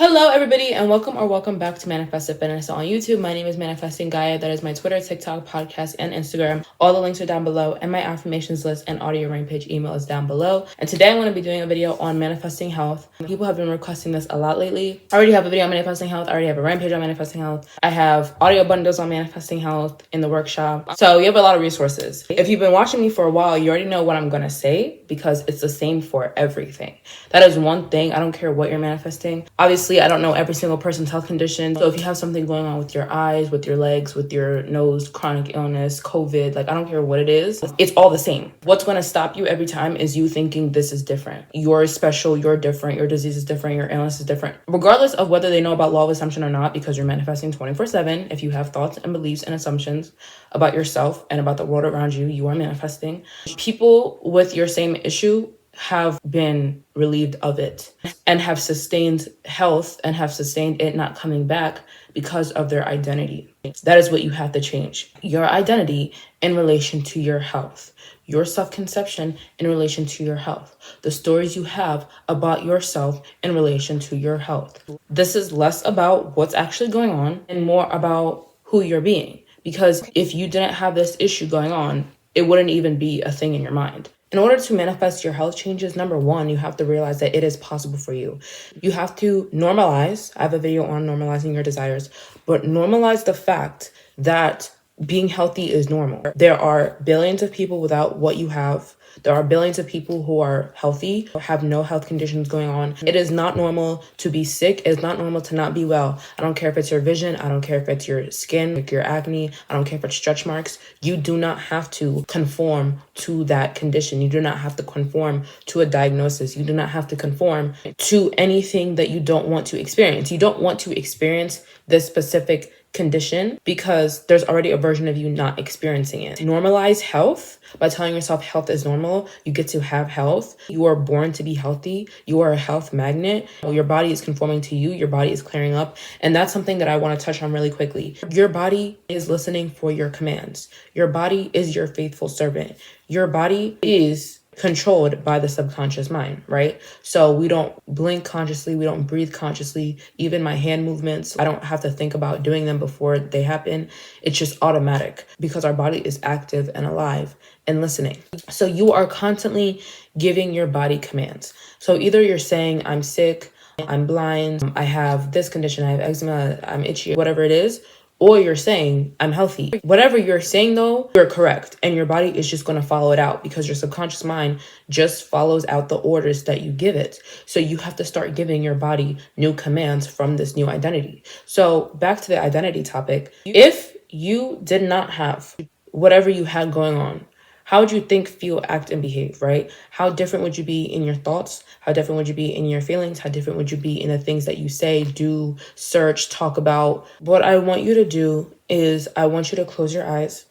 Hello everybody and welcome back to Manifested Finesse on YouTube. My name is Manifesting Gaia. That is my Twitter, TikTok, podcast, and Instagram. All the links are down below, and my affirmations list and audio rampage email is down below. And today I'm going to be doing a video on manifesting health. People have been requesting this a lot lately. I already have a video on manifesting health. I already have a rampage on manifesting health. I have audio bundles on manifesting health in the workshop. So you have a lot of resources. If you've been watching me for a while, you already know what I'm going to say because it's the same for everything. That is one thing. I don't care what you're manifesting. Obviously, I don't know every single person's health condition. So if you have something going on with your eyes, with your legs, with your nose, chronic illness, COVID, I don't care what it is, it's all the same. What's going to stop you every time is you thinking this is different. You're special, you're different, your disease is different, your illness is different. Regardless of whether they know about law of assumption or not, because you're manifesting 24/7, if you have thoughts and beliefs and assumptions about yourself and about the world around you, you are manifesting. People with your same issue have been relieved of it and have sustained health and have sustained it not coming back because of their identity. That is what you have to change. Your identity in relation to your health, your self-conception in relation to your health, the stories you have about yourself in relation to your health. This is less about what's actually going on and more about who you're being. Because if you didn't have this issue going on, it wouldn't even be a thing in your mind. In order to manifest your health changes, number one, you have to realize that it is possible for you. You have to normalize. I have a video on normalizing your desires, but normalize the fact that being healthy is normal. There are billions of people without what you have. There are billions of people who are healthy, have no health conditions going on. It is not normal to be sick. It is not normal to not be well. I don't care if it's your vision. I don't care if it's your skin, your acne. I don't care if it's stretch marks. You do not have to conform to that condition. You do not have to conform to a diagnosis. You do not have to conform to anything that you don't want to experience. You don't want to experience this specific condition because there's already a version of you not experiencing it. Normalize health by telling yourself health is normal. You get to have health. You are born to be healthy. You are a health magnet. Your body is conforming to you. Your body is clearing up. And that's something that I want to touch on really quickly. Your body is listening for your commands. Your body is your faithful servant. Your body is controlled by the subconscious mind, right? So we don't blink consciously, we don't breathe consciously. Even my hand movements, I don't have to think about doing them before they happen. It's just automatic because our body is active and alive and listening. So you are constantly giving your body commands. So either you're saying, I'm sick, I'm blind, I have this condition, I have eczema, I'm itchy, whatever it is, or you're saying, I'm healthy. Whatever you're saying though, you're correct. And your body is just gonna follow it out because your subconscious mind just follows out the orders that you give it. So you have to start giving your body new commands from this new identity. So back to the identity topic. If you did not have whatever you had going on, how would you think, feel, act, and behave, right? How different would you be in your thoughts? How different would you be in your feelings? How different would you be in the things that you say, do, search, talk about? What I want you to do is I want you to close your eyes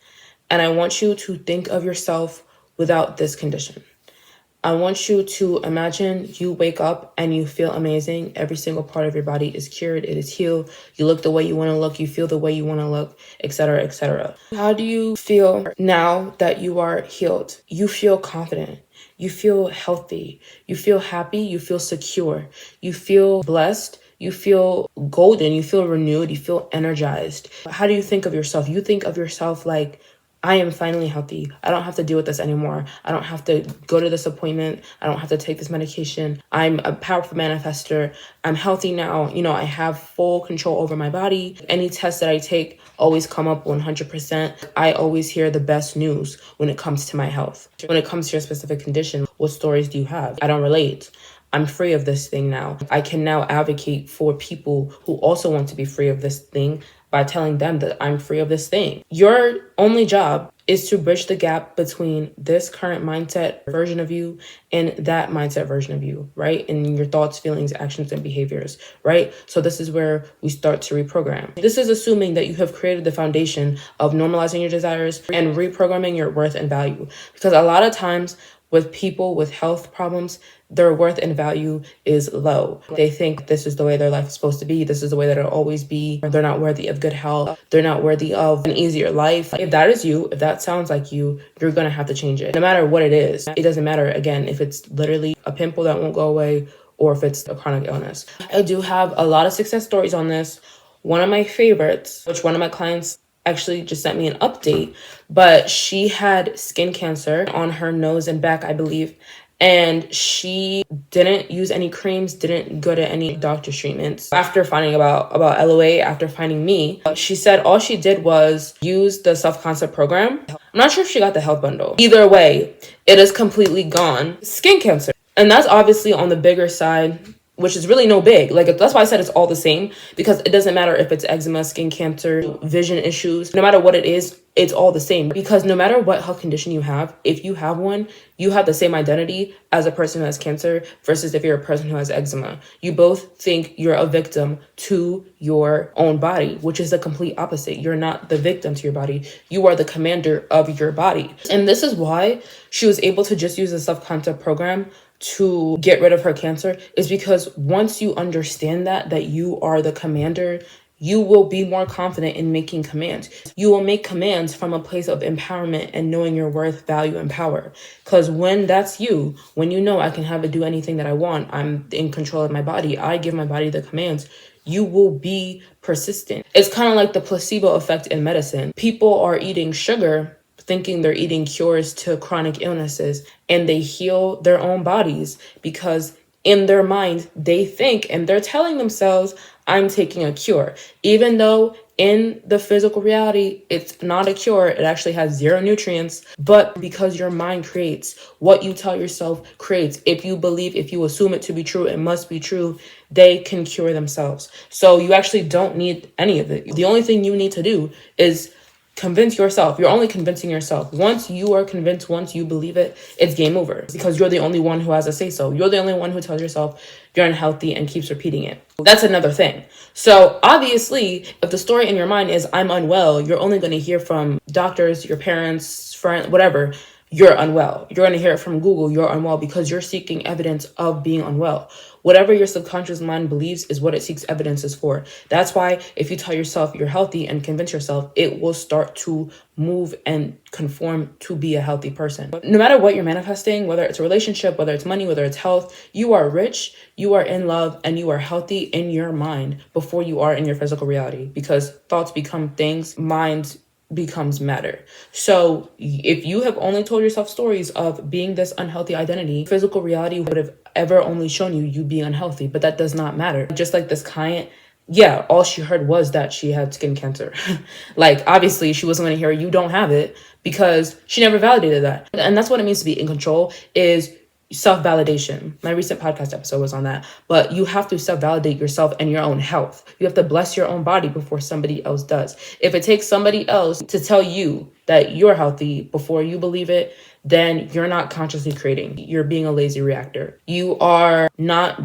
and I want you to think of yourself without this condition. I want you to imagine you wake up and you feel amazing. Every single part of your body is cured. It is healed. You look the way you want to look. You feel the way you want to look, etc., etc. How do you feel now that you are healed? You feel confident. You feel healthy. You feel happy. You feel secure. You feel blessed. You feel golden. You feel renewed. You feel energized. How do you think of yourself? You think of yourself like, I am finally healthy. I don't have to deal with this anymore. I don't have to go to this appointment. I don't have to take this medication. I'm a powerful manifester. I'm healthy now. I have full control over my body. Any test that I take always come up 100%. I always hear the best news when it comes to my health. When it comes to your specific condition, what stories do you have? I don't relate. I'm free of this thing now. I can now advocate for people who also want to be free of this thing by telling them that I'm free of this thing. Your only job is to bridge the gap between this current mindset version of you and that mindset version of you, right? And your thoughts, feelings, actions, and behaviors, right? So this is where we start to reprogram. This is assuming that you have created the foundation of normalizing your desires and reprogramming your worth and value. Because a lot of times with people with health problems, their worth and value is low. They think this is the way their life is supposed to be. This is the way that it'll always be. They're not worthy of good health. They're not worthy of an easier life. If that is you, if that sounds like you, you're going to have to change it. No matter what it is. It doesn't matter, again, if it's literally a pimple that won't go away or if it's a chronic illness. I do have a lot of success stories on this. One of my favorites, which one of my clients actually just sent me an update, but she had skin cancer on her nose and back, I believe. And she didn't use any creams, didn't go to any doctor's treatments. After finding about LOA, after finding me, she said all she did was use the self-concept program. I'm not sure if she got the health bundle. Either way, it is completely gone. Skin cancer. And that's obviously on the bigger side, which is really no big. Like, that's why I said it's all the same, because it doesn't matter if it's eczema, skin cancer, vision issues, no matter what it is, it's all the same. Because no matter what health condition you have, if you have one, you have the same identity as a person who has cancer versus if you're a person who has eczema. You both think you're a victim to your own body, which is the complete opposite. You're not the victim to your body. You are the commander of your body. And this is why she was able to just use the self-concept program to get rid of her cancer, is because once you understand that you are the commander, you will be more confident in making commands. You will make commands from a place of empowerment and knowing your worth, value, and power. Because when that's you, when you know I can have it do anything that I want, I'm in control of my body, I give my body the commands, you will be persistent. It's kind of like the placebo effect in medicine. People are eating sugar thinking they're eating cures to chronic illnesses, and they heal their own bodies because in their mind, they think and they're telling themselves, I'm taking a cure, even though in the physical reality, it's not a cure. It actually has zero nutrients, but because your mind creates, what you tell yourself creates. If you believe, if you assume it to be true, it must be true, they can cure themselves. So you actually don't need any of it. The only thing you need to do is convince yourself. You're only convincing yourself. Once you are convinced, once you believe it, it's game over, because you're the only one who has a say so. You're the only one who tells yourself you're unhealthy and keeps repeating it. That's another thing. So obviously, if the story in your mind is I'm unwell, you're only going to hear from doctors, your parents, friends, whatever. You're unwell. You're going to hear it from Google, you're unwell, because you're seeking evidence of being unwell. Whatever your subconscious mind believes is what it seeks evidences for. That's why if you tell yourself you're healthy and convince yourself, it will start to move and conform to be a healthy person. No matter what you're manifesting, whether it's a relationship, whether it's money, whether it's health, you are rich, you are in love, and you are healthy in your mind before you are in your physical reality, because thoughts become things, mind becomes matter. So if you have only told yourself stories of being this unhealthy identity, physical reality would have ever only shown you being unhealthy, but that does not matter. Just like this client, yeah, all she heard was that she had skin cancer. Like, obviously she wasn't going to hear you don't have it, because she never validated that. And that's what it means to be in control, is self-validation. My recent podcast episode was on that. But you have to self-validate yourself and your own health. You have to bless your own body before somebody else does. If it takes somebody else to tell you that you're healthy before you believe it, then you're not consciously creating. You're being a lazy reactor. You are not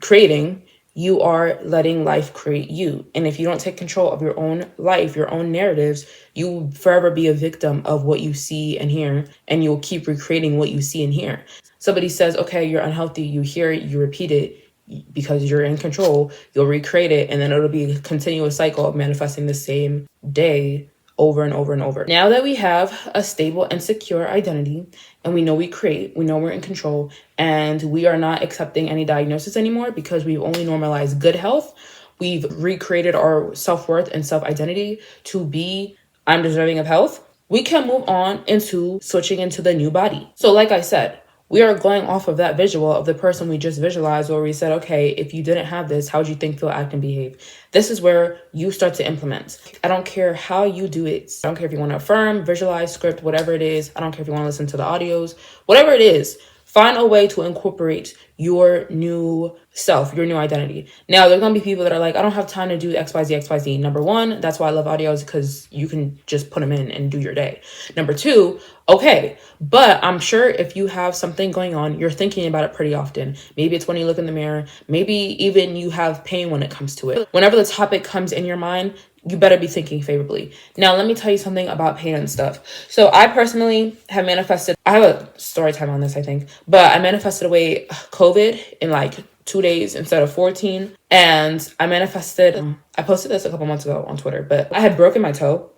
creating. You are letting life create you. And if you don't take control of your own life, your own narratives, you will forever be a victim of what you see and hear, and you'll keep recreating what you see and hear. Somebody says, okay, you're unhealthy. You hear it, you repeat it, because you're in control. You'll recreate it, and then it'll be a continuous cycle of manifesting the same day over and over and over. Now that we have a stable and secure identity, and we know we create, we know we're in control, and we are not accepting any diagnosis anymore because we've only normalized good health, we've recreated our self-worth and self-identity to be, I'm deserving of health, we can move on into switching into the new body. So like I said, we are going off of that visual of the person we just visualized, where we said, okay, if you didn't have this, how would you think, feel, act, and behave? This is where you start to implement. I don't care how you do it. I don't care if you want to affirm, visualize, script, whatever it is. I don't care if you want to listen to the audios, whatever it is. Find a way to incorporate your new self, your new identity. Now, there's going to be people that are like, I don't have time to do XYZ, XYZ. Number one, that's why I love audios, because you can just put them in and do your day. Number two, okay, but I'm sure if you have something going on, you're thinking about it pretty often. Maybe it's when you look in the mirror. Maybe even you have pain when it comes to it. Whenever the topic comes in your mind, you better be thinking favorably. Now, let me tell you something about pain and stuff. So I personally have manifested, I have a story time on this, I think, but I manifested away COVID in like 2 days instead of 14. And I manifested, I posted this a couple months ago on Twitter, but I had broken my toe.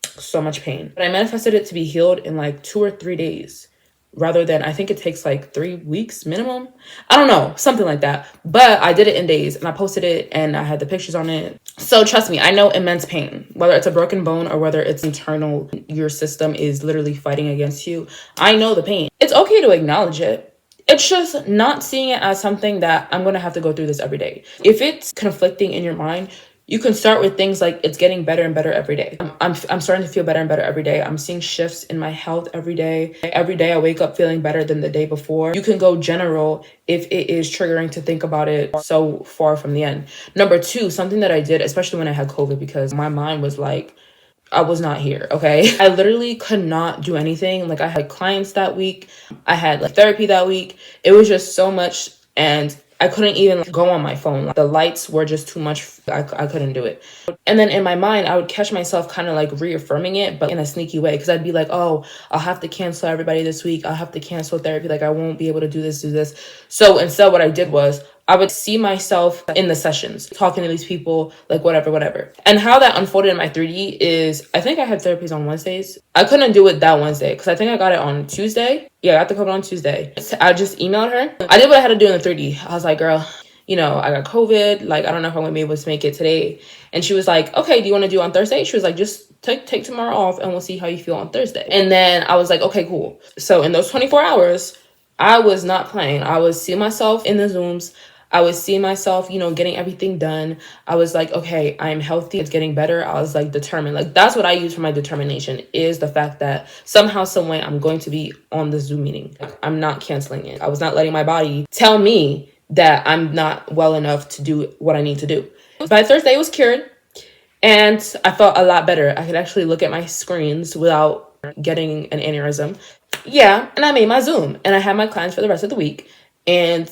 So much pain. But I manifested it to be healed in like 2 or 3 days. rather than, I think it takes like 3 weeks minimum. I don't know, something like that. But I did it in days and I posted it and I had the pictures on it. So trust me, I know immense pain, whether it's a broken bone or whether it's internal, your system is literally fighting against you. I know the pain. It's okay to acknowledge it. It's just not seeing it as something that I'm going to have to go through this every day. If it's conflicting in your mind, you can start with things like it's getting better and better every day. I'm starting to feel better and better every day. I'm seeing shifts in my health every day. Every day I wake up feeling better than the day before. You can go general if it is triggering to think about it so far from the end. Number two, something that I did, especially when I had COVID, because my mind was like, I was not here, okay? I literally could not do anything. Like I had clients that week. I had like therapy that week. It was just so much and I couldn't even go on my phone. Like, the lights were just too much. I couldn't do it. And then in my mind, I would catch myself kind of like reaffirming it, but in a sneaky way. Because I'd be like, oh, I'll have to cancel everybody this week. I'll have to cancel therapy. Like I won't be able to do this. So instead what I did was I would see myself in the sessions, talking to these people, like whatever. And how that unfolded in my 3D is, I think I had therapies on Wednesdays. I couldn't do it that Wednesday because I think I got it on Tuesday. Yeah, I got the COVID on Tuesday. I just emailed her. I did what I had to do in the 3D. I was like, girl, I got COVID. Like, I don't know if I'm going to be able to make it today. And she was like, okay, do you want to do on Thursday? She was like, just take tomorrow off and we'll see how you feel on Thursday. And then I was like, okay, cool. So in those 24 hours, I was not playing. I was seeing myself in the Zooms. I was seeing myself, getting everything done. I was like, okay, I'm healthy. It's getting better. I was like determined. Like that's what I use for my determination, is the fact that somehow, some way I'm going to be on the Zoom meeting. Like, I'm not canceling it. I was not letting my body tell me that I'm not well enough to do what I need to do. By Thursday, it was cured. And I felt a lot better. I could actually look at my screens without getting an aneurysm. Yeah, and I made my Zoom. And I had my clients for the rest of the week. And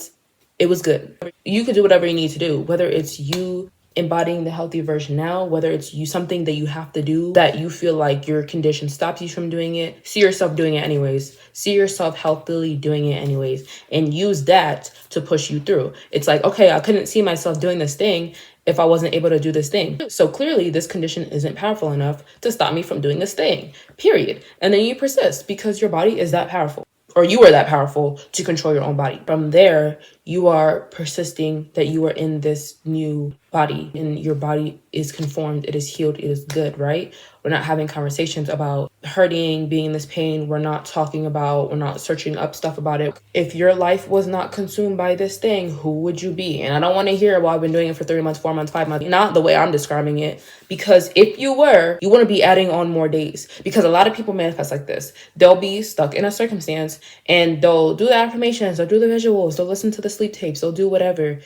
it was good. You can do whatever you need to do, whether it's you embodying the healthy version now, whether it's you something that you have to do that you feel like your condition stops you from doing it. See yourself doing it anyways. See yourself healthily doing it anyways, and use that to push you through. It's like, okay, I couldn't see myself doing this thing if I wasn't able to do this thing. So clearly this condition isn't powerful enough to stop me from doing this thing, period. And then you persist because your body is that powerful. Or you are that powerful to control your own body. From there, you are persisting that you are in this new body and your body is conformed, it is healed, it is good, right? We're not having conversations about hurting, being in this pain. We're not searching up stuff about it. If your life was not consumed by this thing, who would you be? And I don't want to hear, well, I've been doing it for 3 months, 4 months, 5 months. Not the way I'm describing it. Because if you were, you want to be adding on more days. Because a lot of people manifest like this. They'll be stuck in a circumstance and they'll do the affirmations, they'll do the visuals, they'll listen to the sleep tapes, they'll do whatever,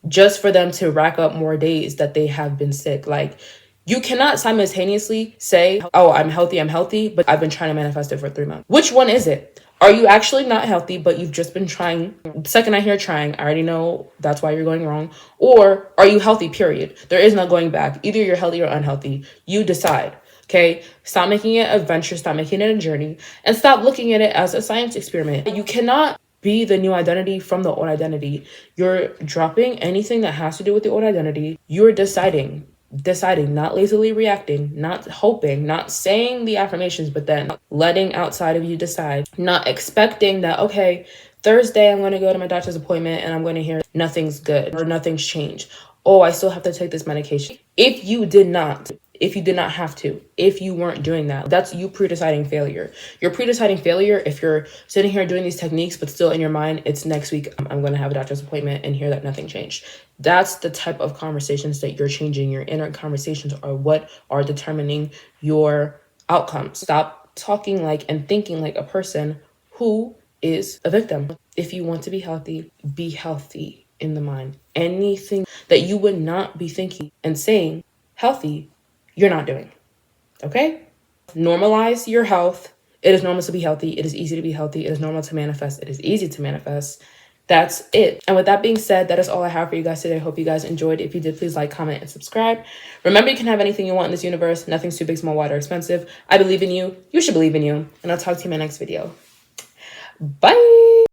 just for them to rack up more days that they have been sick. Like, you cannot simultaneously say, oh, I'm healthy, but I've been trying to manifest it for 3 months. Which one is it? Are you actually not healthy, but you've just been trying? The second I hear trying, I already know that's why you're going wrong. Or are you healthy, period? There is no going back. Either you're healthy or unhealthy. You decide. Okay, stop making it a venture, stop making it a journey, and stop looking at it as a science experiment. You cannot be the new identity from the old identity. You're dropping anything that has to do with the old identity. You're deciding, not lazily reacting, not hoping, not saying the affirmations, but then letting outside of you decide, not expecting that, okay, Thursday I'm going to go to my doctor's appointment and I'm going to hear nothing's good or nothing's changed. Oh, I still have to take this medication. If you did not have to, if you weren't doing that, that's you pre-deciding failure. You're pre-deciding failure if you're sitting here doing these techniques, but still in your mind, it's next week, I'm going to have a doctor's appointment and hear that nothing changed. That's the type of conversations that you're changing. Your inner conversations are what are determining your outcomes. Stop talking like and thinking like a person who is a victim. If you want to be healthy in the mind. Anything that you would not be thinking and saying healthy, you're not doing. Okay? Normalize your health. It is normal to be healthy. It is easy to be healthy. It is normal to manifest. It is easy to manifest. That's it. And with that being said, that is all I have for you guys today. I hope you guys enjoyed. If you did, please like, comment, and subscribe. Remember, you can have anything you want in this universe. Nothing's too big, small, wide, or expensive. I believe in you. You should believe in you. And I'll talk to you in my next video. Bye.